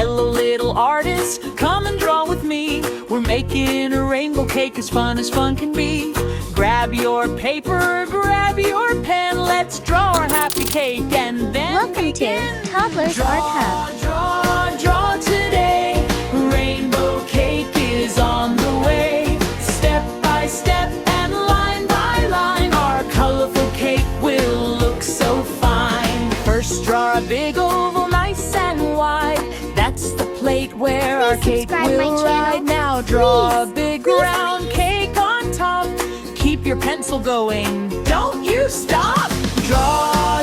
Hello little artist, come and draw with me. We're making a rainbow cake as fun can be. Grab your paper, grab your pen, let's draw our happy cake and then Welcome begin. to Toddlers Art Hub. Draw today. Rainbow cake is on the way. Step by step and line by line, our colorful cake will look so fine. First draw a big oval, nice and wide. That's the plate where our cake will ride. Now draw a big round cake on top. Keep your pencil going, don't you stop. Draw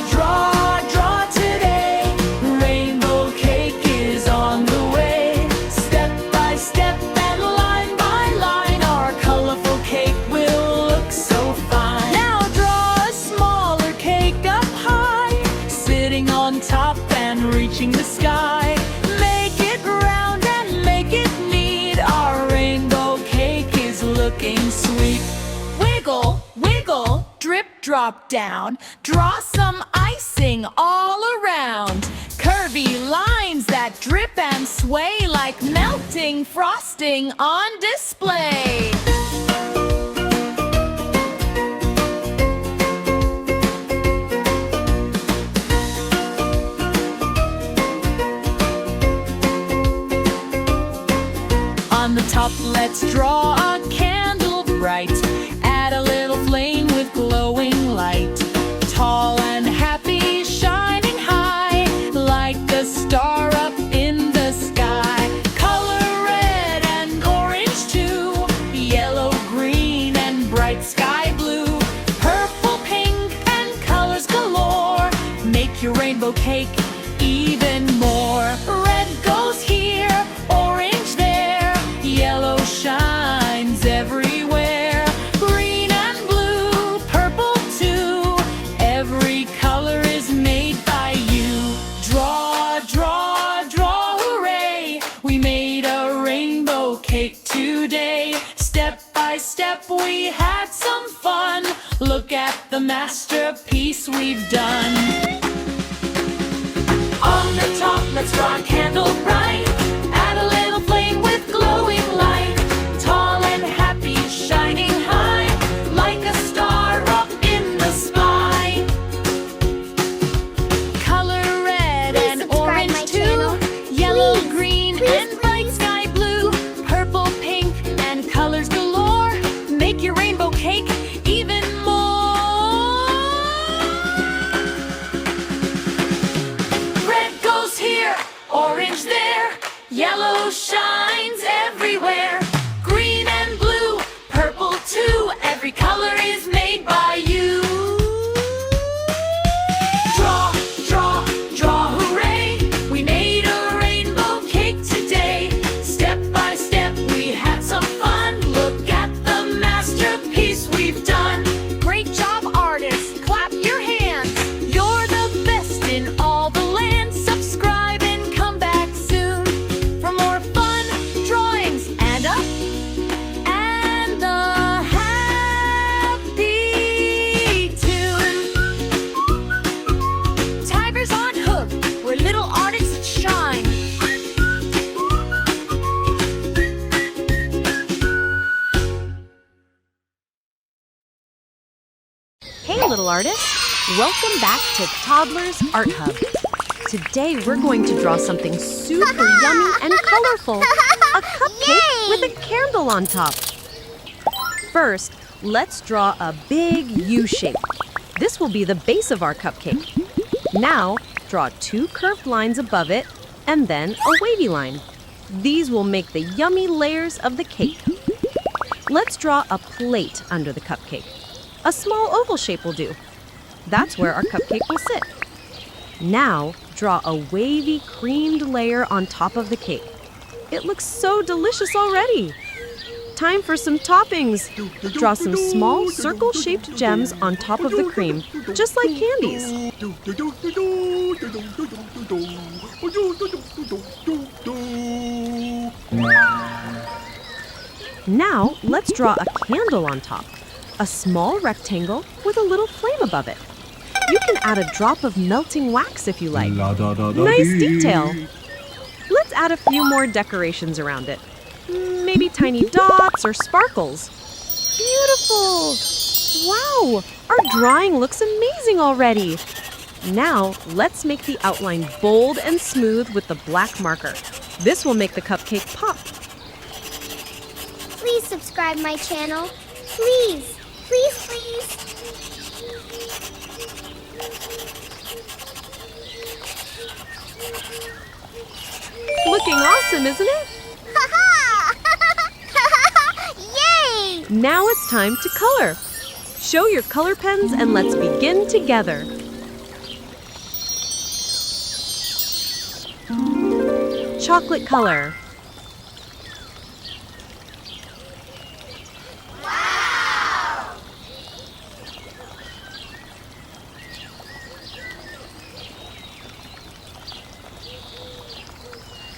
today. Rainbow cake is on the way. Step by step and line by line, our colorful cake will look so fine. Now draw a smaller cake up high, sitting on top and reaching the sky. Make it round and make it neat. Our rainbow cake is looking sweet. Wiggle, wiggle, drip, drop down. Draw some icing all around. Curvy lines that drip and sway like melting frosting on display. On the top, let's draw a candle bright. Add a little flame with glowing light. Tall and happy, shining high, like a star up in the sky. Color red and orange too, yellow, green, and bright sky blue. Purple, pink, and colors galore. Make your rainbow cake even more. Red goes here, orange there, yellow shines everywhere. Green and blue, purple too, every color is made by you. Draw, hooray! We made a rainbow cake today. Step by step we had some fun. Look at the masterpiece we've done. On the top, let's draw a candle bright. Add a little flame with glowing light. Tall and happy, shining high, like a star up in the sky. Color red and orange too, yellow, green, and bright sky blue. Purple, pink, and colors galore. Make your rainbow cake even more. Red goes here, orange there, yellow shines everywhere. Green and blue, purple too, every color is made by you. Draw, hooray! We made a rainbow cake today. Step by step we had some fun. Look at the masterpiece we've done. Great job, artists, clap your hands. You're the best in all the land. Subscribe and come back soon for more fun, drawings, and a happy tune. Tigers on Hook, where little artists shine. Hey little artists, welcome back to Toddlers Art Hub. Today we're going to draw something super yummy and colorful. A cupcake with a candle on top. First, let's draw a big U shape. This will be the base of our cupcake. Now, draw 2 curved lines above it and then a wavy line. These will make the yummy layers of the cake. Let's draw a plate under the cupcake. A small oval shape will do. That's where our cupcake will sit. Now, draw a wavy creamed layer on top of the cake. It looks so delicious already. Time for some toppings. Draw some small circle-shaped gems on top of the cream, just like candies. Now, let's draw a candle on top. A small rectangle with a little flame above it. You can add a drop of melting wax if you like. Nice detail. Let's Let's add a few more decorations around it. Maybe tiny dots or sparkles. Beautiful! Wow, our drawing looks amazing already. Now, let's make the outline bold and smooth with the black marker. This will make the cupcake pop. Please subscribe my channel. Please, please, please. Looking awesome, isn't it? Yay! Now it's time to color. Show your color pens and let's begin together. Chocolate color. Wow!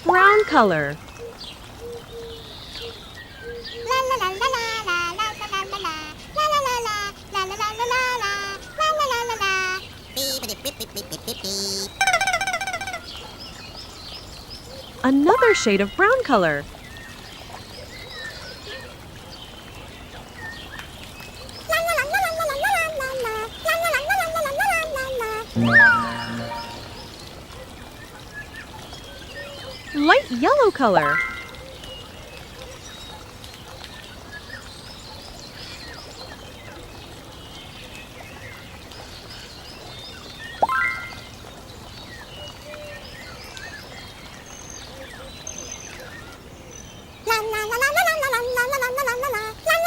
Brown color. Another shade of brown color. Light yellow color.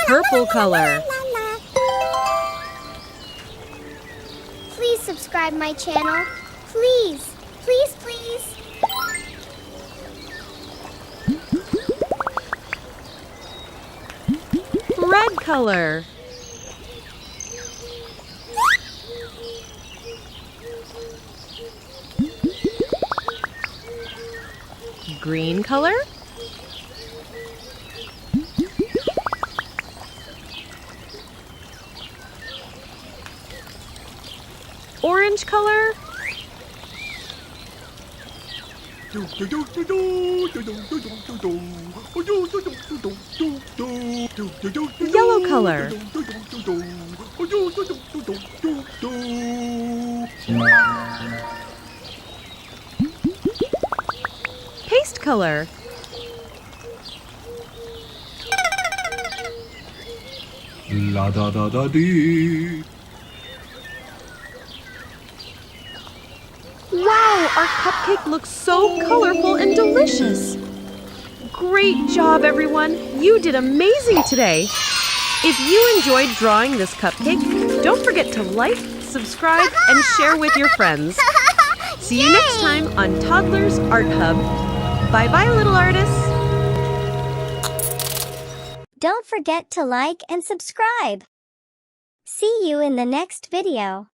Purple color. Please subscribe my channel. Please, please, please. Red color. Green color. Orange color. Yellow color. Paste color. La da da da dee. Wow, our cupcake looks so colorful and delicious. Great job, everyone. You did amazing today. If you enjoyed drawing this cupcake, don't forget to like, subscribe, and share with your friends. See you next time on Toddlers Art Hub. Bye-bye, little artists. Don't forget to like and subscribe. See you in the next video.